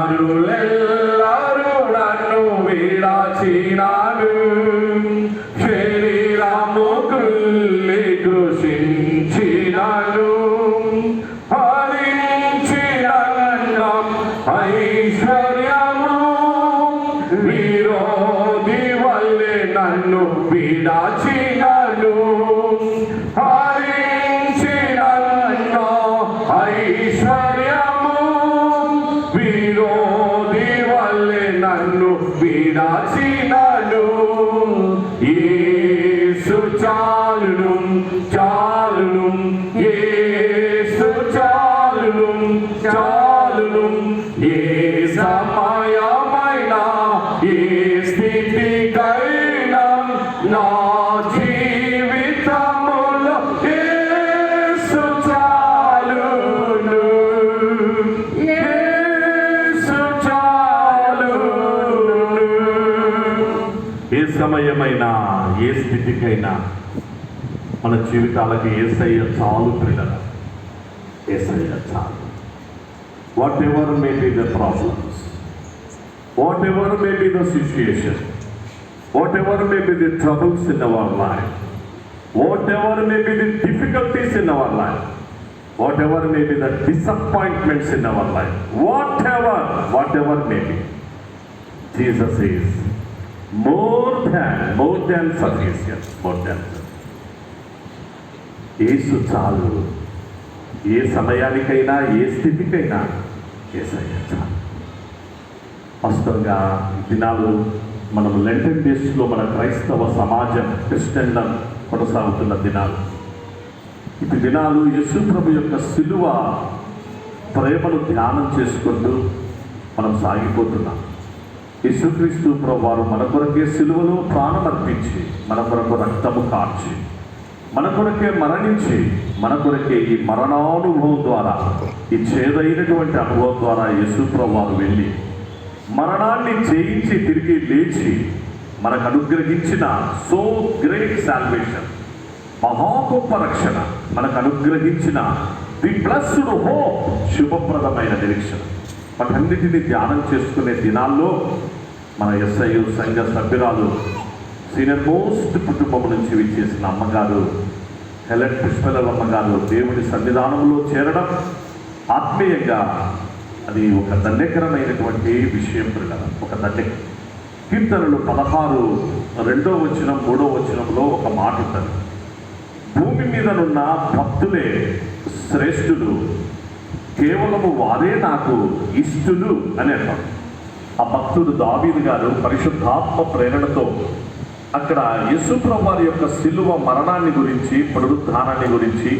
నరులెల్లరూ నన్ను విడచినారు, శరీరము కుల్లి కృషించినాను, హరించిన ఐశ్వర్యము విరోధి వల్లే నన్ను విడచినాను, హరించిన ఐశ్వర్యము విరోధి వల్లే నన్ను విడచినాను. యేసు చాలును చాలును, యేసు చాలును చాలును, ఏ సమయమైనా ఏ స్థితికైనా నా జీవితములో యేసు చాలును, యేసు చాలును. ఏ సమయమైనా ఏ స్థితికైనా మన జీవితాలకి యేసయ్య చాలు పిల్లలు, యేసయ్య చాలు. What ever may be the problems, what ever may be the situation, what ever may be the troubles in our life, what ever may be the difficulties in our life, what ever may be the disappointments in our life, what ever may be, Jesus is more than sufficient, more than sufficient. యేసు చాలు. ఏ సమయానికైనా ఏ స్థితికైనా యేసయ్య చాలు. వాస్తవంగా దినాలు మనం Lenten డేస్లో మన క్రైస్తవ సమాజం Christian కొనసాగుతున్న దినాలు. ఇది దినాలు యేసు ప్రభు యొక్క సిలువ ప్రేమను ధ్యానం చేసుకుంటూ మనం సాగిపోతున్నాం. యేసుక్రీస్తు ప్రభు వారు మన కొరకే సిలువలో ప్రాణం అర్పించి, మన కొరకు రక్తము కార్చి, మన కొరకే మరణించి, మన కొరకే ఈ మరణానుభవం ద్వారా, ఈ చేదైనటువంటి అనుభవం ద్వారా యేసు ప్రభు వారు వెళ్ళి మరణాన్ని జయించి తిరిగి లేచి మనకు అనుగ్రహించిన సో గ్రేట్ సాల్వేషన్, మహా గొప్ప రక్షణ మనకు అనుగ్రహించిన ది బ్లెస్డ్ హోప్, శుభప్రదమైన నిరీక్షణ, వాటన్నిటిని ధ్యానం చేసుకునే దినాల్లో మన ఎస్ఐయు సంఘ సభ్యురాలు సీనియర్ మోస్ట్ కుటుంబం నుంచి విచ్చేసిన అమ్మగారు హెలెన్ పుష్పలల అమ్మగారు దేవుడి సన్నిధానంలో చేరడం ఆత్మీయంగా అది ఒక ధన్యకరమైనటువంటి విషయం పిల్లల, ఒక ధన్యక. కీర్తనలు 16 2వ వచనం 3వ వచనంలో ఒక మాట ఉంటుంది, భూమి మీదనున్న భక్తులే శ్రేష్ఠులు, కేవలము వారే నాకు ఇష్టులు అని అంటారు. ఆ భక్తుడు దావీదు గారు పరిశుద్ధాత్మ ప్రేరణతో అక్కడ యేసు ప్రభు వారి యొక్క సిలువ మరణాన్ని గురించి, పునరుద్ధానాన్ని గురించి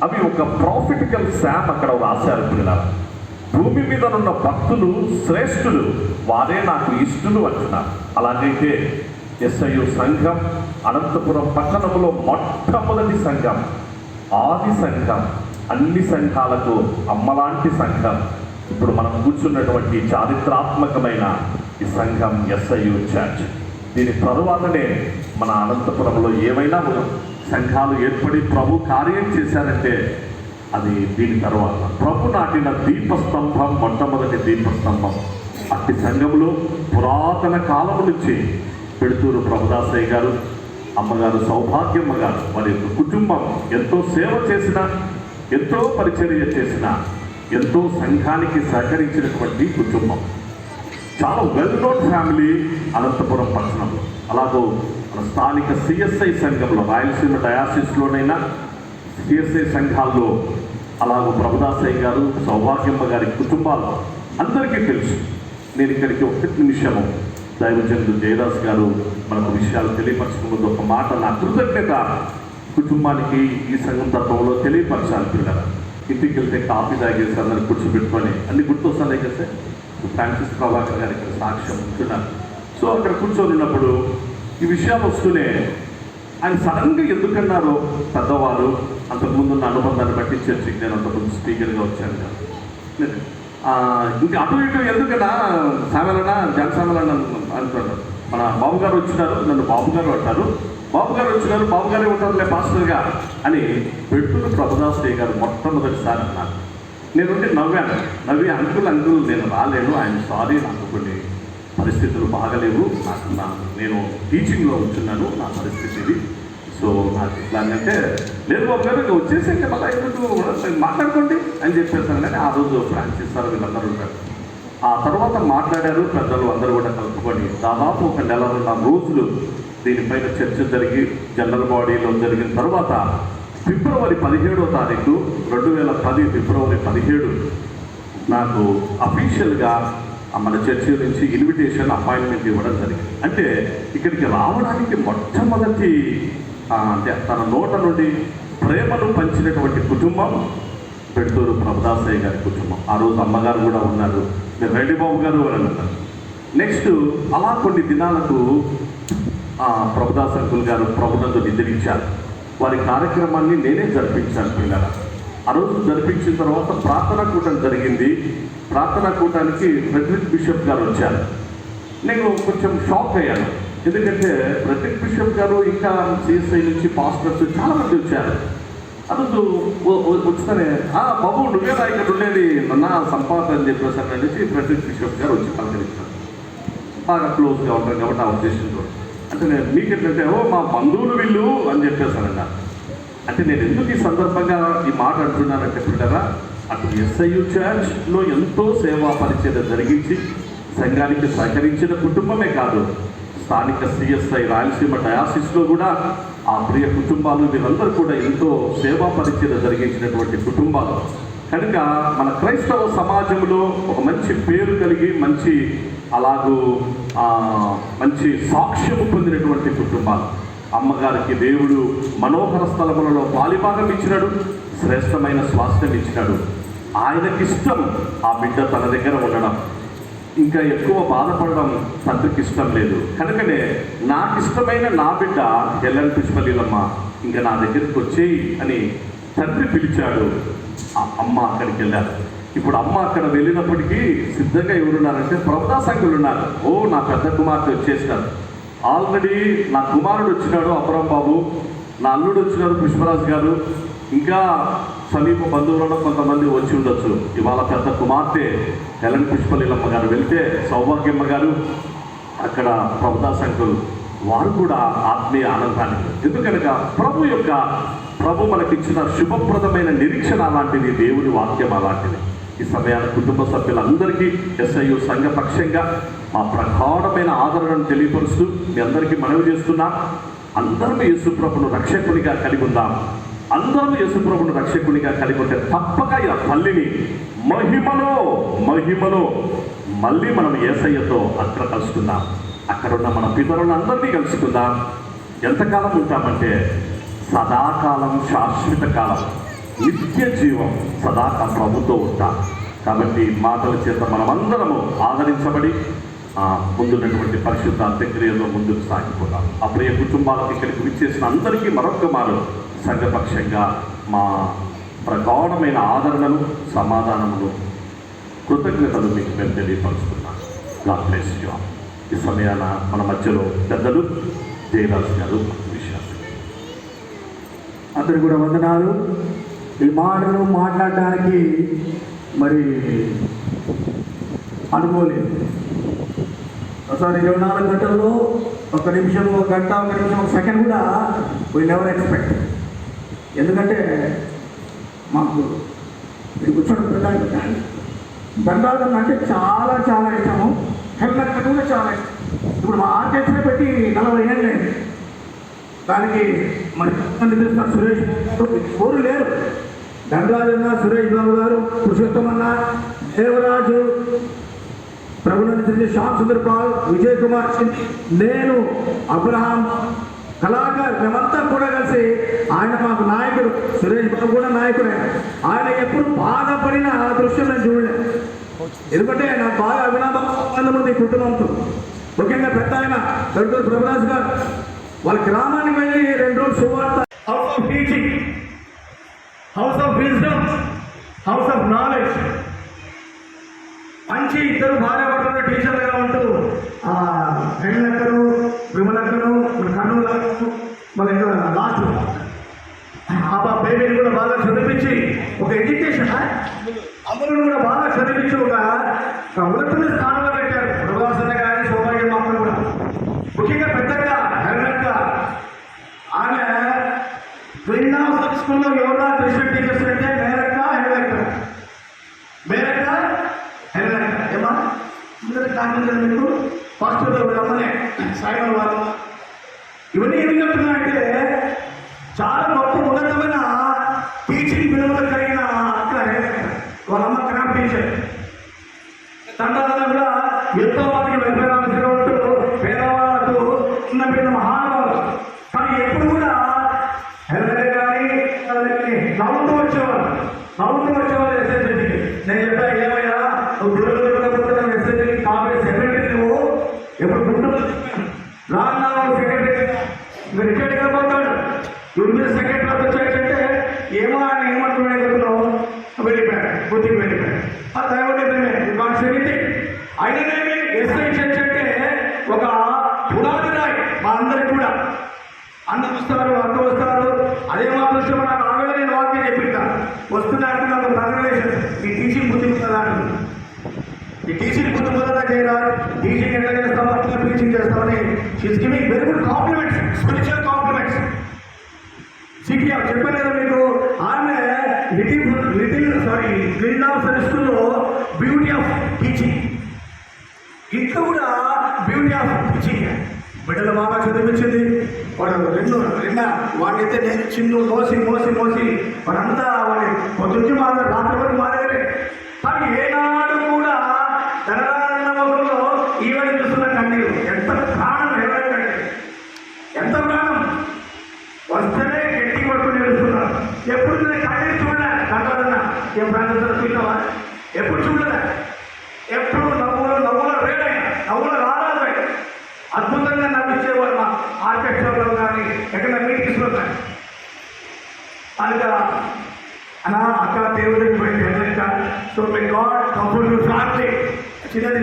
అవి ఒక ప్రాఫిటికల్ శామ్ అక్కడ రాశారు పిల్లలు. భూమి మీద ఉన్న భక్తులు శ్రేష్ఠులు, వారే నాకు ఇష్టులు అంటున్నారు. అలాగైతే ఎస్ఐయు సంఘం అనంతపురం పట్టణంలో మొట్టమొదటి సంఘం, ఆది సంఘం, అన్ని సంఘాలకు అమ్మలాంటి సంఘం, ఇప్పుడు మనం కూర్చున్నటువంటి చారిత్రాత్మకమైన ఈ సంఘం ఎస్ఐయు చర్చ్. దీని తరువాతనే మన అనంతపురంలో ఏవైనా సంఘాలు ఏర్పడి ప్రభు కార్యం చేశారంటే అది దీని తర్వాత ప్రభు నాటిన దీపస్తంభం, మొట్టమొదటి దీపస్తంభం. అట్టి సంఘంలో పురాతన కాలం నుంచి పెడుతూరు ప్రభుదాసయ్య గారు, అమ్మగారు సౌభాగ్యమ్మ గారు, వారి యొక్క కుటుంబం ఎంతో సేవ చేసిన, ఎంతో పరిచర్య చేసిన, ఎంతో సంఘానికి సహకరించినటువంటి కుటుంబం. చాలా వెల్ నోన్ ఫ్యామిలీ అనంతపురం పట్టణంలో. అలాగో మన స్థానిక సిఎస్ఐ సంఘంలో, రాయలసీమ డయాసిస్లోనైనా సిఎస్ఐ సంఘాల్లో అలాగో ప్రభుదాసయ్య గారు, సౌభాగ్యమ్మ గారి కుటుంబాలు అందరికీ తెలుసు. నేను ఇక్కడికి 1 నిమిషము దైవజనుడు జయదాస్ గారు మనకు విషయాలు తెలియపరచక ముందు ఒక మాట, నా కృతజ్ఞత కుటుంబానికి ఈ సంఘం తత్వంలో తెలియపరచాలి పిల్లలు. ఇంటికి వెళ్తే కాఫీ తాగేసి అందరిని కూర్చోబెట్టుకొని అన్ని గుర్తొస్తాయి కదా. ఫ్రాన్సిస్ ప్రభాకర్ గారు ఇక్కడ సాక్ష్యం ఉంటున్నారు. సో అక్కడ కూర్చొని ఉన్నప్పుడు ఈ విషయాలు వస్తూనే ఆయన సడన్గా ఎందుకన్నారో పెద్దవారు, అంతకుముందు ఉన్న అనుబంధాన్ని బట్టి చర్చికి నేను అంతకుముందు స్పీకర్గా వచ్చాను కదా, ఇంకా అటు ఇటు ఎందుకన్నా సామెలన్నా జనసామెలన్నా అంటున్నారు. మన బాబు గారు వచ్చినారు, నన్ను బాబు గారు అంటారు, బాబు గారు వచ్చినారు, బాబు గారే ఉంటారులే పాస్టర్గా అని పెట్టుకుని ప్రభుదాసయ్య గారు మొట్టమొదటిసారి అన్నారు. నేనుండి నవ్వి అంకుల్ నేను రాలేను, ఆయన సారీ, నాకు కొన్ని పరిస్థితులు బాగలేవు, నేను టీచింగ్లో ఉంటున్నాను, నా పరిస్థితి ఇది, సో నాకు ఇట్లా అంటే లేదు బాబు గారు ఇంకా వచ్చేసరికి మళ్ళీ ఎందుకు మాట్లాడుకోండి అని చెప్పేసాను. కానీ ఆ రోజు ఫ్రాన్సిస్ సార్ వీళ్ళందరూ ఉంటారు. ఆ తర్వాత మాట్లాడారు పెద్దలు అందరూ కూడా కలుపుకొని దాదాపు 1 నెల రోజులు దీనిపైన చర్చ జరిగి జనరల్ బాడీలో జరిగిన తర్వాత ఫిబ్రవరి 17వ తారీఖు 2010 ఫిబ్రవరి 17 నాకు అఫీషియల్గా మన చర్చి నుంచి ఇన్విటేషన్ అపాయింట్మెంట్ ఇవ్వడం జరిగింది. అంటే ఇక్కడికి రావడానికి మొట్టమొదటి అంటే తన నోట నుండి ప్రేమను పంచినటువంటి కుటుంబం పెడుతూరు ప్రభుదాసయ్య గారి కుటుంబం. ఆ రోజు అమ్మగారు కూడా ఉన్నారు, మీరు రెడ్డి బాబు గారు అని అన్నారు. నెక్స్ట్ అలా కొన్ని దినాలకు ప్రభుదాస్ అంకుల్ గారు ప్రభునందు నిద్రించారు. వారి కార్యక్రమాన్ని నేనే జరిపించాను పిల్లల. ఆ రోజు జరిపించిన తర్వాత ప్రార్థనా కూటం జరిగింది. ప్రార్థనా కూటానికి ఫ్రెడరిక్ బిషప్ గారు వచ్చారు. నేను కొంచెం షాక్ అయ్యాను, ఎందుకంటే ఫ్రెడరిక్ బిషప్ గారు ఇంకా సిఎస్ఐ నుంచి పాస్టర్స్ చాలామంది వచ్చారు. ఆ రోజు వస్తేనే బాబు నువ్వేనా ఇక్కడ ఉండేది నా సంపాదన అని చెప్పేసాను అనేసి ఫ్రెడరిక్ బిషప్ గారు వచ్చి పలకరించారు. బాగా క్లోజ్గా ఉంటారు కాబట్టి ఆ ఉద్దేశంతో. అంటే నేను మీకేంటంటే మా బంధువులు వీళ్ళు అని చెప్పేశానంట. అంటే నేను ఎందుకు ఈ సందర్భంగా ఈ మాట అంటున్నానంటే పిల్లరా, అటు ఎస్ఐయు చర్చ్లో ఎంతో సేవా పరిచయం జరిగించి సంఘానికి సహకరించిన కుటుంబమే కాదు, స్థానిక సిఎస్ఐ రాయలసీమ డయాసిస్లో కూడా ఆ ప్రియ కుటుంబాలు వీరందరూ కూడా ఎంతో సేవా పరిచయం జరిగించినటువంటి కుటుంబాలు. కనుక మన క్రైస్తవ సమాజంలో ఒక మంచి పేరు కలిగి మంచి సాక్ష్యము పొందినటువంటి కుటుంబాలు. అమ్మగారికి దేవుడు మనోహర స్థలములలో పాలిభాగం ఇచ్చినాడు, శ్రేష్టమైన స్వాస్థ్యం ఇచ్చినాడు. ఆయనకిష్టం ఆ బిడ్డ తన దగ్గర ఉండడం, ఇంకా ఎక్కువ బాధపడడం తండ్రికి ఇష్టం లేదు. కనుకనే నాకు ఇష్టమైన నా బిడ్డ హెలెన్ పుష్పలీలమ్మ ఇంకా నా దగ్గరికి వచ్చేయి అని తండ్రి పిలిచాడు. ఆ అమ్మ అక్కడికి వెళ్ళారు. ఇప్పుడు అమ్మ అక్కడ వెళ్ళినప్పటికీ సిద్ధంగా ఎవరున్నారంటే ప్రభుదాస్ అంకుల్ ఉన్నారు. నా పెద్ద కుమార్తె వచ్చేసినారు, ఆల్రెడీ నా కుమారుడు వచ్చినాడు అపరం బాబు, నా అల్లుడు వచ్చినారు పుష్పరాజు గారు, ఇంకా సమీప బంధువులలో కొంతమంది వచ్చి ఉండొచ్చు. ఇవాళ పెద్ద కుమార్తె హెలెన్ పుష్పలీలమ్మ గారు వెళ్తే సౌభాగ్యమ్మ గారు, అక్కడ ప్రభుదాస్ అంకుల్ వారు కూడా ఆత్మీయ ఆనందానికి. ఎందుకనగా ప్రభు మనకిచ్చిన శుభప్రదమైన నిరీక్షణ అలాంటిది, దేవుని వాక్యం అలాంటిది. ఈ సమయాన్ని కుటుంబ సభ్యులందరికీ ఎస్ఐయు సంఘపక్షంగా మా ప్రగాఢమైన ఆదరణను తెలియపరుస్తూ మీ అందరికీ మనవి చేస్తున్నా, అందరం యేసుప్రభును రక్షకునిగా కలిగి ఉందాం. అందరం యేసుప్రభును రక్షకునిగా కలిగి ఉంటే తప్పక ఈ తల్లిని మహిమలో మళ్ళీ మనం యేసయ్యతో అక్కడ కలుసుకుందాం. అక్కడున్న మన పితరులను అందరినీ కలుసుకుందాం. ఎంతకాలం ఉంటామంటే సదాకాలం, శాశ్వత కాలం, నిత్య జీవం సదాకాలం ప్రభుతో ఉంటాం. కాబట్టి మాటల చేత మనమందరము ఆదరించబడి ముందున్నటువంటి పరిశుద్ధ అంత్యక్రియలో ముందుకు సాగిపోతాం. ఆ ప్రియ కుటుంబాలకు ఇక్కడికి విచ్చేసిన అందరికీ మరొక మారు సంఘపక్షంగా మా ప్రగాఢమైన ఆదరణను, సమాధానమును, కృతజ్ఞతలు మీకు మేము తెలియపరుస్తున్నాం. God bless you. ఈ సమయాన మన మధ్యలో పెద్దలు జయరాజు గారు విశ్వాసం. అందరికి కూడా వందనాలు. ఈ మాటలు మాట్లాడడానికి మరి అనుకోలేదు. ఒకసారి 24 గంటల్లో 1 నిమిషం, 1 గంట, 1 నిమిషం, 1 సెకండ్ కూడా వీ నెవర్ ఎక్స్పెక్ట్. ఎందుకంటే మాకు ఇది కూర్చోడం దండాలు అంటే చాలా చాలా ఇష్టము. హెల్మెట్ కూడా చాలా ఇష్టం. ఇప్పుడు మా ఆర్కెస్ట్రా పెట్టి 40 ఏళ్ళు అయింది. దానికి మరి తెలుస్తున్న సురేష్ ఎవరు లేరు. దండరాజన్న, సురేష్ బాబు గారు, పురుషోత్తమన్న, దేవరాజు, ప్రభుత్వ శ్యామ్ సుందర్ పాల్, విజయ్ కుమార్ సింగ్, నేను, అబ్రహాం, కళాకారు, మేమంతా కూడా కలిసి ఆయన మాకు నాయకుడు. సురేష్ బాబు కూడా నాయకుడే. ఆయన ఎప్పుడు బాధపడిన దృశ్యం నేను చూడలేదు. ఎందుకంటే నాకు బాగా అభినందన ఉంది కుటుంబంతో. ముఖ్యంగా పెద్ద ఆయన డాక్టర్ ప్రభుదాస్ గారు వాళ్ళ గ్రామానికి వెళ్ళి 2 రోజులు సువార్త, house of teaching, house of wisdom, house of knowledge, మంచి 2 భార్యాభర్తలు టీచర్లుగా ఉంటూ హెళ్ళక్కను, విమలక్కను, కర్నూలు, మళ్ళీ లాస్ట్ ఆ బేబీని కూడా బాగా చదివించి ఒక ఎడ్యుకేషన్ అమలును కూడా బాగా చదివించి ఒక ఉన్నతమైన స్థానంలో పెట్టారు. ప్రభాసన్న గారి సౌభాగ్య మామూలు కూడా ముఖ్యంగా పెద్దగా హెర్నక్క ఆమె క్రింద స్కూల్లో ఎవరో క్రిస్టియన్ టీచర్స్ అంటే మేరక్క ఏమా కాకుండా మీకు ఫస్ట్ రమ్మనే సాయిబాబా వారు ఇవన్నీ ఏం చెప్తున్నాయంటే చాలా గొప్ప ఉన్నతమైన టీచింగ్ విలువలు కలిగిన అక్కడ వాళ్ళ అమ్మ క్రాఫ్ట్ టీచర్ తండ్రి కూడా ఎంతో మందికి వెంకటరామశివ ఉంటూ పేదవాళ్ళకు చిన్న పెద్ద మహానుభావులు. కానీ ఎప్పుడు కూడా కానీ నవ్వుతూ వచ్చేవారు ఎస్ఎస్ఎల్కి. నేను చెప్పా ఏమయ్యా నువ్వు దుర్గ ఎస్ఎస్ఎల్కి కాంగ్రెస్ సెక్రటరీ నువ్వు ఎప్పుడు గుంటూరు రాన్నా సెక్రటరీ ఇంకా రిటైర్డ్గా పోతాడు. యూనివర్సిటీ సెక్రటరీకి వచ్చాడంటే ఏమో ఆయన ఏమంటున్నావు వెళ్ళిపోయాడు, బుద్ధికి వెళ్ళిపోయాడు. ఆ దైవమే కాన్సెప్ట్ అయిననేమి ఎస్ఐ చర్చ్ అంటే ఒక పునాది రాయి మా అందరికి కూడా. అన్న వస్తారు, అక్క వస్తారు, అదే మా దృష్టి నాకు ఆవేళ నేను వాక్యం చెప్పిందా వస్తున్నట్టు నాకు కంగ్రాచులేషన్. ఈ టీచింగ్ బుద్ధి ఉంటుందా, ఈ టీచింగ్ బుద్ధి మొదట చేయరా, టీచింగ్ ఎట్లా చేస్తామో అట్లా టీచింగ్ చేస్తామని she's giving very good compliments, spiritual compliments. CPR చెప్పాను కదా మీకు, ఆమె గ్రీన్ ఆఫ్ స్కూల్లో బ్యూటీ ఆఫ్ టీచింగ్, ఇంట్లో కూడా బ్యూటీ ఆఫ్ టీచింగ్. బిడ్డలు బాగా చదివించింది. వాడు వాడినైతే నేను చిన్ను మోసి వాడంతా వాడి పొద్దుకి మారే రాత్రి వరకు మారేరే. కానీ ఏనాడు కూడా ధనరాజంలో ఈవెంట్ చూస్తున్న కన్నీరు ఎంత ప్రాణం, ఎవరైనా ఎంత ప్రాణం వస్తేనే గట్టి పట్టుకుని నిలుస్తున్నారు. ఎప్పుడు నేను కన్నీరు చూడలే కాదన్నా ఏం ప్రాంతంలో చూసినావా, ఎప్పుడు చూడలే. ఎప్పుడు నవ్వుల రేడైనా నవ్వుల రారాజు అద్భుతంగా నవ్వించేవాడు మా ఆర్కెస్ట్రాలో కానీ ఎక్కడ మీటింగ్స్లో కానీ. అందుక అలా అక్క దేవుడికి పోయింది ఎట్లక్క. సో మీ గాడ్ కంఫర్ట్ ఫ్యామిలీ చిన్నది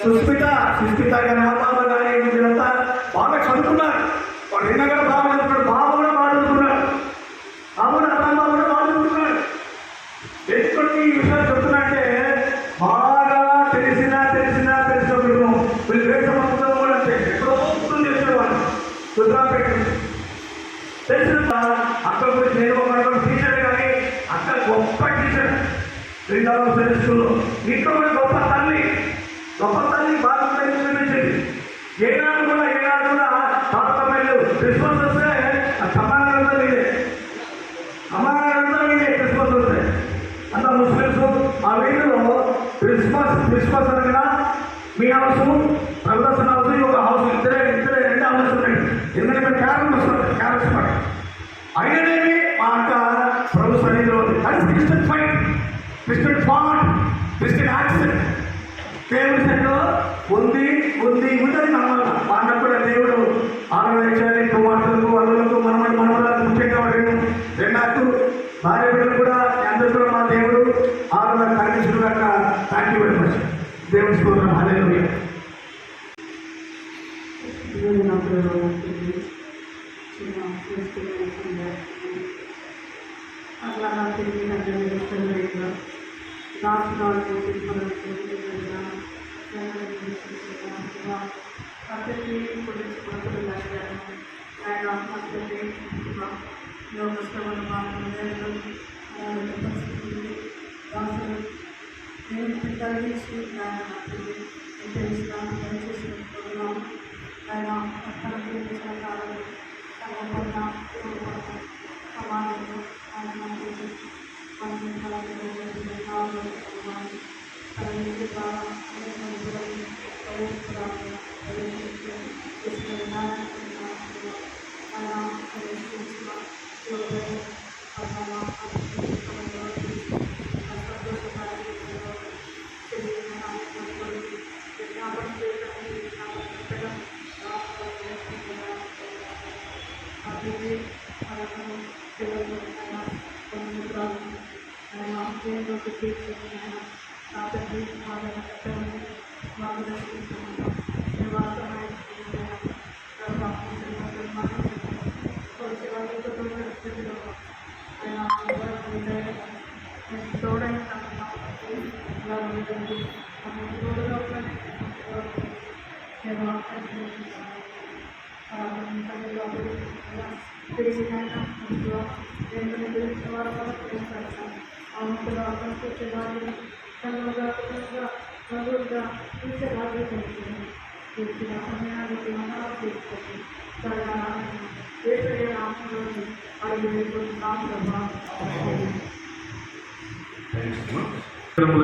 సుస్మిత కానీ బాబా కానీ వీళ్ళంతా బాగా చదువుకున్నారు. వాడు నిన్న కూడా బాగా చదువుకున్నాడు, బాబు కూడా బాగా చదువుకున్నాడు, అమ్మ కూడా బాగా చదువుకున్నాడు. ఎందుకంటే ఈ విషయాలు చెప్తున్నట్టే బాగా తెలిసిన వీళ్ళు వేసమంతా కూడా అంటే ఎక్కడో చేసేవాడు రుద్రాపేట తెలిసిన అక్క గురించి నేను ఒక టీచర్ కానీ అక్క గొప్ప టీచర్ శ్రీకాళహస్తి స్కూల్లో. ఇంట్లో కూడా గొప్ప తల్లి బాగా చూపించింది. ఏనాడు కూడా తాతమ్మలు క్రిస్మస్ వస్తే సమానంగా మీదే క్రిస్మస్ వస్తే అంత ముస్లిమ్స్ ఆ వీధిలో క్రిస్మస్ అనగా మీ హౌస్ ప్రదర్శన హౌస్ ఒక హౌస్ ఇద్దరే 2 హౌసెస్ ఉన్నాయి. ఎందుకంటే క్యారెక్స్ మాట అయిననేమి మా అక్క ప్రభు సన్నిధిలో ఉంది. అది Christian faith, Christian faith, Christian accent దేవుడి సన్నిధిలో ఉందని నమ్మాలి. మా అన్న కూడా దేవుడు ఆనందించాలి. కుమార్తెలకు అల్లులకు మనవలకు ముఖ్యంగా నాకు భార్య బిడ్డలు కూడా అందరూ కూడా మా దేవుడు ఆనంద కనిపించడం కాక. Thank you very much. దేవుడి స్తోత్రం. హల్లెలూయా.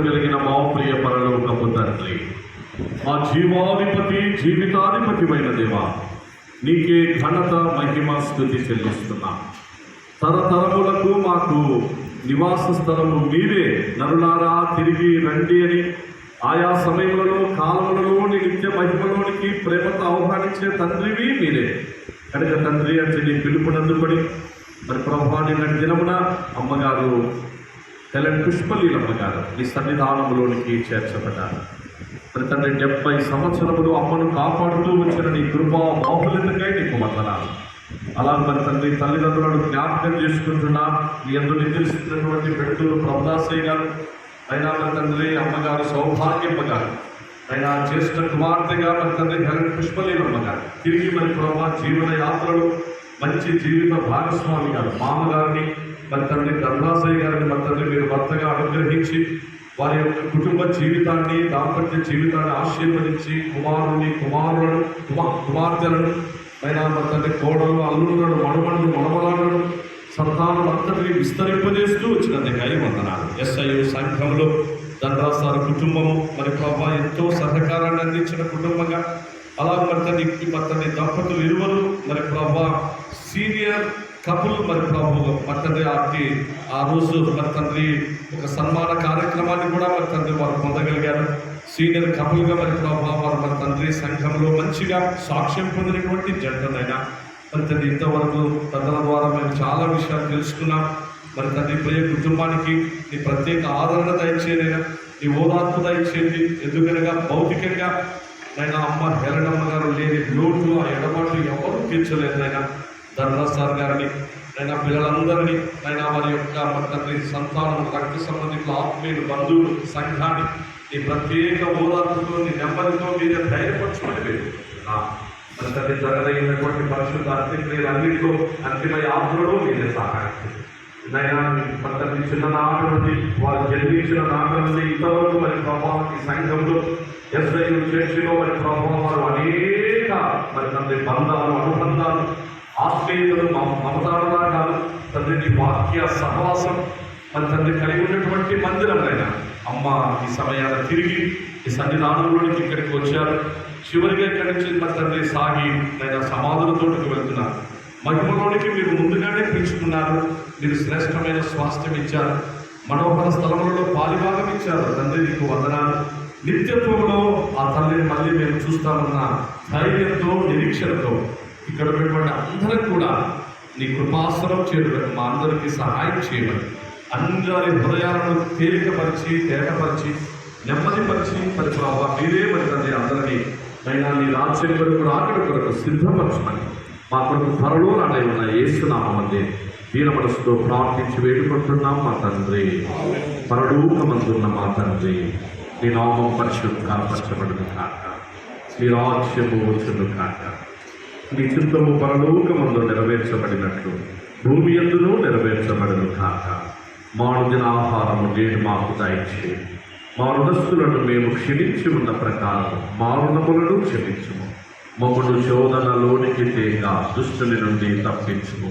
కలిగిన మా ప్రియ పరలోకపు తండ్రి, మా జీవాధిపతి జీవితాధిపతిమైన దేవా, నీకే ఘనత మహిమ స్తుతి చెల్లిస్తున్నా. తరతరములకు మాకు నివాస స్థలము మీరే, నరులారా తిరిగి రండి అని ఆయా సమయములలో కాలములలో నీ నిత్య మహిమలోనికి ప్రేమతో ఆహ్వానించే తండ్రివి మీరే కనుక తండ్రి అంటే నీ పిలుపునందుబడి మరి ప్రభా నిన్న దినమున అమ్మగారు హెలెన్ పుష్పలీలమ్మ గారు నీ సన్నిధానంలోనికి చేర్చబడ్డారు. మరి తండ్రి 70 సంవత్సరములు అమ్మను కాపాడుతూ వచ్చిన నీ కృపా బాహుల్యతకై నీకు వందనాలు. అలా మరి తండ్రి తల్లిదండ్రులను జ్ఞాపకం చేసుకుంటున్నా నీ అందరూ నిద్రిస్తున్నటువంటి పెడుతూరు ప్రభుదాసయ్య గారు అయినా మరి తండ్రి అమ్మగారు సౌభాగ్యమ్మ గారు అయినా జ్యేష్ఠ కుమార్తెగా మరి తండ్రి హెలెన్ పుష్పలీలమ్మ గారు తిరిగి మరి ప్రభా జీవన యాత్రలు మంచి జీవిత భాగస్వామి గారు మామగారిని మరి తండ్రి గర్భాసయ్య గారిని మరి తండ్రి మీరు భర్తగా అనుగ్రహించి వారి యొక్క కుటుంబ జీవితాన్ని దాంపత్య జీవితాన్ని ఆశీర్వదించి కుమార్తెలను అయినా మరి తండ్రి కోడలు అల్లులను మనుమలను మనమలాలను సంతానం అంతటిని విస్తరింపజేస్తూ వచ్చినందుకు వందనాలు. SIU సంఘంలో దండ్రాసారు కుటుంబము మరి ప్రభా ఎంతో సహకారాన్ని అందించిన కుటుంబంగా అలా మరి తండ్రి దంపతులు ఇరువురు మరి ప్రభా సీనియర్ కపుల్ మరి ప్రభు మరి తండ్రి ఆ రోజు మరి తండ్రి ఒక సన్మాన కార్యక్రమాన్ని కూడా మరి తండ్రి వారు పొందగలిగారు. సీనియర్ కపుల్గా మరి ప్రభా వారు మరి తండ్రి సంఘంలో మంచిగా సాక్ష్యం పొందినటువంటి జంటనైనా మరి తండ్రి ఇంతవరకు పెద్దల ద్వారా మేము చాలా విషయాలు తెలుసుకున్నాం. మరి తండ్రి ప్రియ కుటుంబానికి నీ ప్రత్యేక ఆదరణ దయచేయనైనా నీ ఓదార్పు దయచేయండి. ఎందుకనగా భౌతికంగా నైనా అమ్మ హెలెనమ్మ గారు లేని లోటు ఆ ఎడబాటు ఎవరు తీర్చలేదైనా ధర్మసార్ గారిని అయినా పిల్లలందరినీ అయినా వారి యొక్క మరి తండ్రి సంతానం రక్త సంబంధికుల ఆత్మీయులు బంధువులు సంఘాన్ని ఈ ప్రత్యేక ఓదార్పుతో నీ నెమ్మదితో మీరే ధైర్యపరచుకొని వెళ్ళి మరి తండ్రి జరగదగినటువంటి పరిశుద్ధ అంత్యక్రియలన్నింటిలో అంతిమ యాత్రలో మీరే సహాయం నైనా మరి తండ్రి చిన్ననాటి నుండి వారు జన్మించిన నాటి నుండి ఇంతవరకు మరి ప్రభావం ఈ సంఘంలో SIU చర్చిలో మరి ప్రభావం వారు అనేక మరి తండ్రి బంధాలు అనుబంధాలు ఆశ్రయులు మమతాలు తండ్రి నీ వాక్య సహవాసం మరి తండ్రి కలిగి ఉన్నటువంటి మందిరంలో అమ్మ ఈ సమయాన తిరిగి ఈ సన్నిధానంలోనికి ఇక్కడికి వచ్చారు. చివరిగా ఇక్కడి నుంచి మరి తండ్రి సాగి నేను సమాధులతోటికి వెళ్తున్నారు. మహిమలోనికి మీరు ముందుగానే పిలుచుకున్నారు. మీరు శ్రేష్టమైన స్వాస్థ్యం ఇచ్చారు. మనోహర స్థలములలో పాలిభాగం ఇచ్చారు. తండ్రి నీకు వందనాలు. నిత్యత్వంలో ఆ తల్లిని మళ్ళీ మేము చూస్తామన్న ధైర్యంతో నిరీక్షణతో ఇక్కడ ఉన్నటువంటి అందరం కూడా నీ కృపాసనం చేరుటకు మా అందరికీ సహాయం చేయమని అందరి హృదయాలను తేలికపరిచి తేటపరిచి నెమ్మదిపరిచి మరి ప్రభావ మీరే మరి తండ్రి అందరినీ అయినా నీ రాజ్యం కొరకు రాకడ కొరకు సిద్ధపరచమని మా కొరకు త్వరలో నాటై ఉన్న యేసునామములో దీన మనసుతో ప్రార్థించి వేడుకుంటున్నాం మా తండ్రి. పరలోకమందున్న మా తండ్రి, నీ నామం పరిశుద్ధపరచబడును కాక, నీ రాజ్యము వచ్చును కాక, నీ చిత్తము పరలోకమందు నెరవేర్చబడినట్లు భూమి యందును నెరవేర్చబడును కాక. మానుదిన ఆహారము నేడు మాకు దయచేయి. మా రుణస్థులను మేము క్షమించి ఉన్న ప్రకారం మా రుణములను క్షమించుము. మమ్మను శోధనలోనికి తేక దుష్టుని నుండి తప్పించుము.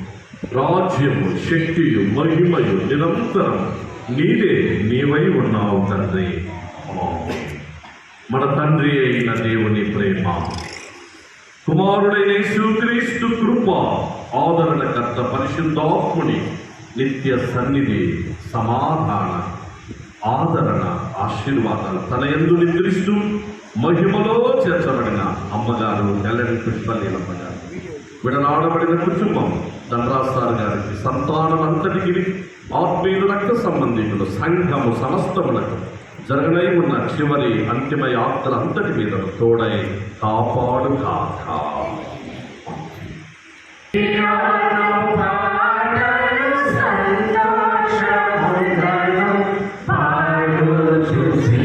రాజ్యము శక్తియు మహిమయు నిరంతరం నీవై ఉన్నావు తండ్రి. మన తండ్రి అయిన దేవుని ప్రేమ, కుమారుడైన యేసుక్రీస్తు కృప, ఆదరణకర్త పరిశుద్ధాత్ముని నిత్య సన్నిధి, సమాధాన, ఆదరణ, ఆశీర్వాదాలు తన యందు నిద్రిస్తూ మహిమలో చేర్చబడిన అమ్మగారు హెలెన్ పుష్పలీలమ్మ గారు, విడనాడబడిన కుటుంబం దండ్రాసార్ గారికి, సంతానం అంతటికి, ఆత్మీయుల రక్త సంబంధికులు, సంఘము సమస్తములకు జరగనై ఉన్న చివరి అంతిమ యాత్రలంతటి మీద తోడై కాపాడు కాక. సంతోషములను పాడు చూసి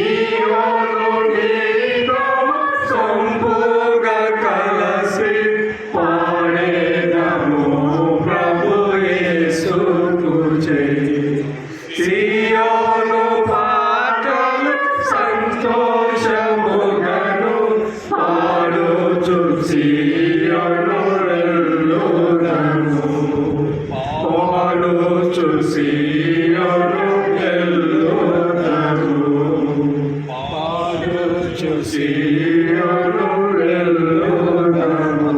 సియోను నీతో సంపుగా కలసి పాడేదము ప్రభు యేసుకు జై. సియోను పాటలు సంతోషముగను పాడుచు సియోను వెళ్ళుదము. పాడుచు సియోను వెళ్ళుదము. పాడుచు సియోను వెళ్ళుదము.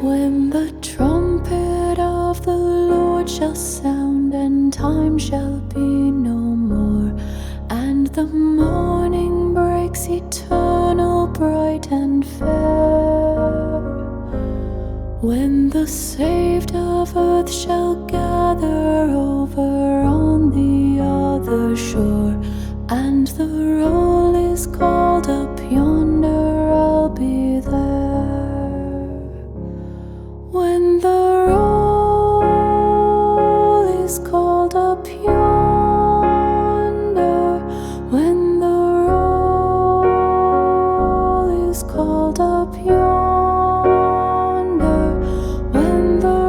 When the trumpet of the Lord shall sound, and time shall be no more, and the morning breaks eternal, bright and fair, when the saved of earth shall gather over on the other shore, and the roll is called up yonder, I'll be there. When the roll is called up yonder, when the roll is called up yonder, when the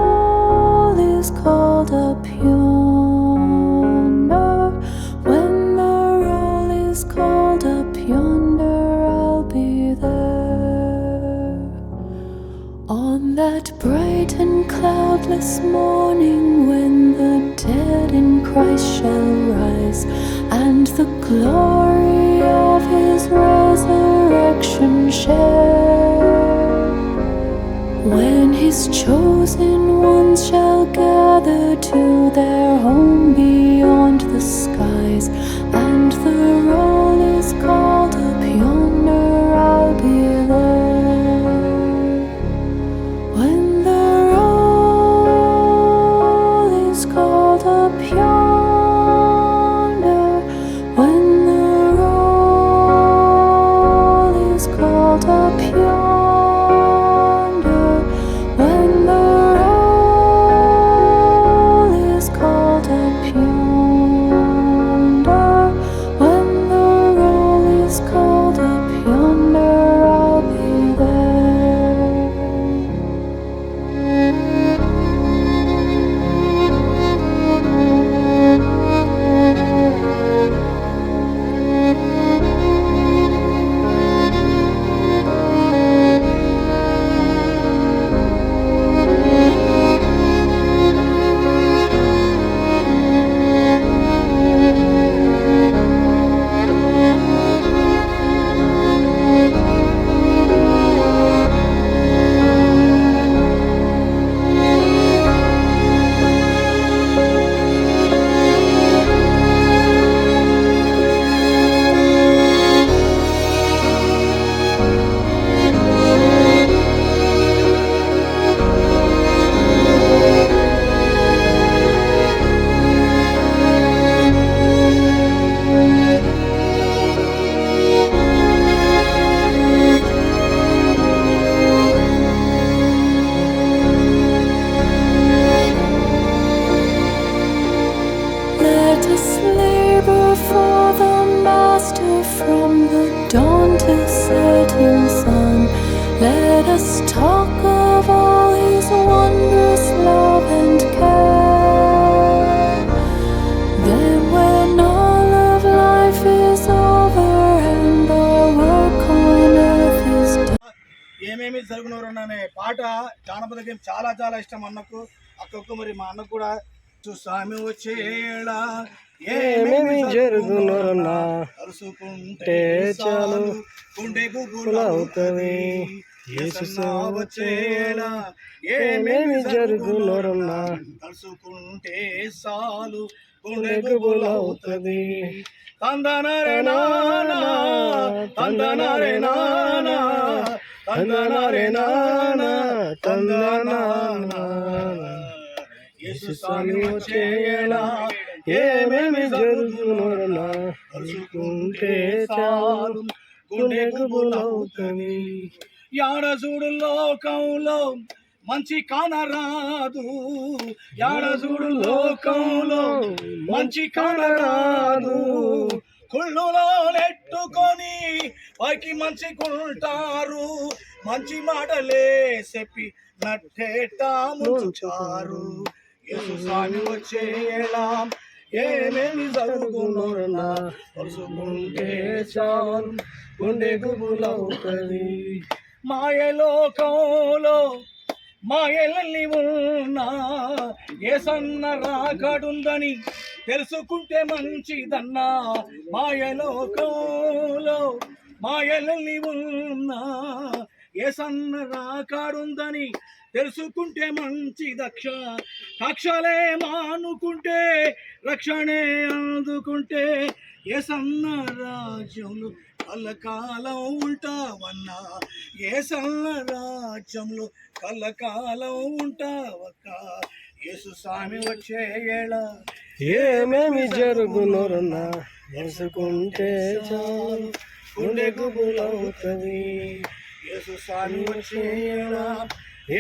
roll is called up yonder, when the roll is called up yonder, I'll be there. On that bright and cloudless morning, when the dead in Christ shall rise, and the glory of his resurrection share, when his chosen ones shall gather to their home beyond the skies, and the roll is called up yonder, I'll be there. When the roll is called up yonder, when the roll is called up yonder, when the roll is called up yonder, when the roll is called up yonder, I'll be there. Let us labor for the Master from the dawn till setting sun. Let us talk of all his wondrous love and care. Then when all of life is over and our work on earth is done. ఏమేమి జరుగునోరన్న అనే పాట జానపద game చాలా చాలా ఇష్టం అన్నకు అక్కకు. మరి మా అన్నకు కూడా చూసామి వచ్చేలా ఏమేమి జరుగునోరన్న కలుసుకుంటే చాలు గుండె గుబులవుతది. యేసన్నా వచ్చేలా ఏమేమి జరుగునోరన్న కలుసుకుంటే చాలు గుండె గుబులవుతది. తందనరే నానా తందనరే నానా తందనరే నానా తందనానా యేసు యేసు స్వామి వచ్చేలా ఏమేమి జరుగుతున్నా తలుచుకుంటే చాలు గుండెకు బులవుతుంది. యాడజూడు లోకంలో మంచి కానరాదు, యాడజూడు లోకంలో మంచి కానరాదు. కుళ్ళులో నెట్టుకొని పైకి మంచి కుంటారు, మంచి మాటలే చెప్పి నట్టేటా ముంచారు. యేసు స్వామి వచ్చేలా ఏమేమి జరుగుతున్నా తలుచుకుంటే చాలు గుండెకు బులవుతుంది. మాయలోకంలో మాయలన్నీ ఉన్నా యేసన్న రాకడుందని తెలుసుకుంటే మంచిదన్నా. మాయలోకంలో మాయలన్నీ ఉన్నా యేసన్న రాకడుందని తెలుసుకుంటే మంచిదక్ష. కక్షలే మానుకుంటే రక్షణే అందుకుంటే యేసన్న రాజ్యంలో కలకాలం ఉంటావన్నా, యేసన్న రాజ్యంలో కలకాలం ఉంటావక్క. యేసు స్వామి వచ్చేలా ఏమేమి జరుగునోరన్నా తెలుసుకుంటే చాలు గుండెకు బులవుతుంది. యేసు స్వామి వచ్చేలా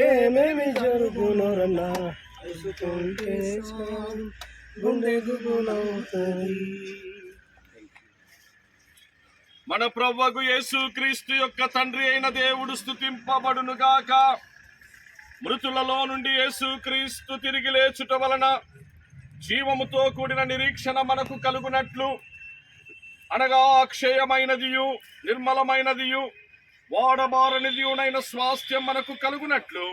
ఏమేమి జరుగునోరన్నా తెలుసుకుంటే చాలు గుండెకు బులవుతుంది. మన ప్రభువు యేసు క్రీస్తు యొక్క తండ్రి అయిన దేవుడు స్తుతింపబడును గాక. మృతులలో నుండి యేసు క్రీస్తు తిరిగి లేచుట వలన జీవముతో కూడిన నిరీక్షణ మనకు కలుగునట్లు, అనగా అక్షయమైనదియు నిర్మలమైనదియు వాడబారనిదియునైన స్వాస్థ్యం మనకు కలుగునట్లు